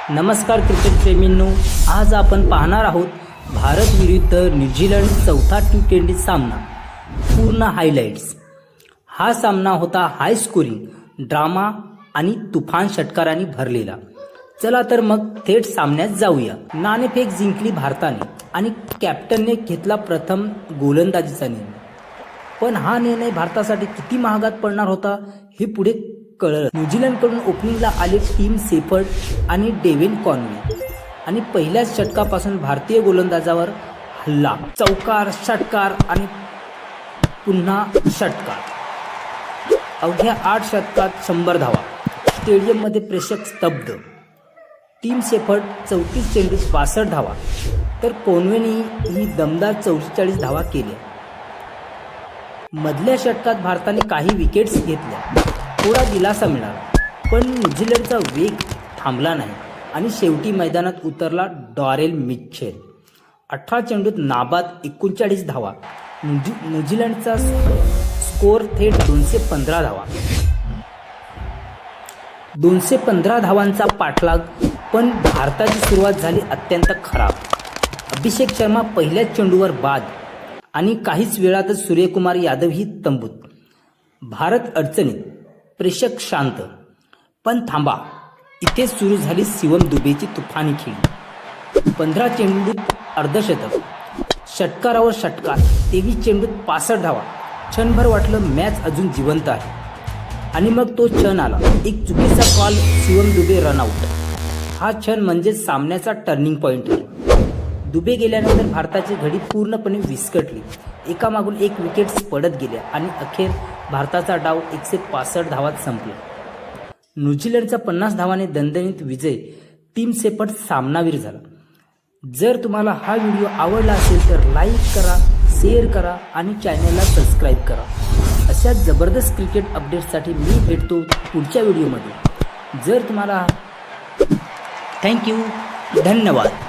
नमस्कार क्रिकेट प्रेमींनो, आज आपण पाहणार आहोत भारत विरुद्ध न्यूझीलंड चौथा T20 सामना पूर्ण हायलाइट्स। हा सामना होता हाय स्कोरिंग, ड्रामा आणि तुफान षटकारांनी भरलेला। चला तर मग थेट सामन्यात जाऊया। नाणेफेक जिंकली भारताने आणि कॅप्टनने घेतला प्रथम गोलंदाजीचा निर्णय, पण हा निर्णय भारतासाठी किती महागात पडणार होता हे पुढे कळलं। न्यूझीलंडकडून ओपनिंगला आले टीम सेफर्ड आणि डेव्हिन कॉनवे आणि पहिल्याच षटकापासून भारतीय गोलंदाजावर हल्ला, चौकार, षटकार आणि पुन्हा षटकार। अवघ्या 8 षटकात 100 धावा, स्टेडियममध्ये प्रेक्षक स्तब्ध। टीम सेफर्ड 34 चेंडूत 62 धावा तर कॉनवेने ही दमदार 44 धावा केल्या। मधल्या षटकात भारताने काही विकेट्स घेतल्या, थोडा दिलासा मिळाला, पण न्यूझीलंडचा वेग थांबला नाही आणि शेवटी मैदानात उतरला डॉरेल मिचेल। 18 चेंडूत नाबाद 39 धावा, न्यूझीलंडचा स्कोर थेट 215 धावा। 215 धावांचा पाठलाग, पण भारताची सुरुवात झाली अत्यंत खराब। अभिषेक शर्मा पहिल्याच चेंडूवर बाद आणि काहीच वेळातच सूर्यकुमार यादव ही तंबूत। भारत अडचणीत, प्रेक्षक शांत, पण थांबा, इथे सुरू झाली शिवम दुबेची तुफानी खेळी। 15 चेंडूत अर्धशतक, षटकारावर षटकार, 23 चेंडूत 65 धावा। क्षणभर वाटलं मॅच अजून जिवंत आहे, आणि मग तो क्षण आला, एक चुकीचा कॉल, शिवम दुबे रनआउट। हा क्षण म्हणजे सामन्याचा टर्निंग पॉइंट आहे। दुबे गेल्यानंतर भारताची घडी पूर्णपणे विस्कटली, एकामागून एक विकेट्स पडत गेल्या आणि अखेर भारताचा डाव 165 धावात संपला। न्यूझीलंडचा 50 धावाने दणदणीत विजय, टीम सेफर्ड सामनावीर झाला। जर तुम्हाला हा व्हिडिओ आवडला असेल तर लाईक करा, शेअर करा आणि चॅनलला सबस्क्राईब करा। अशा जबरदस्त क्रिकेट अपडेट्ससाठी मी भेटतो पुढच्या व्हिडिओमध्ये। जर तुम्हाला थँक्यू, धन्यवाद।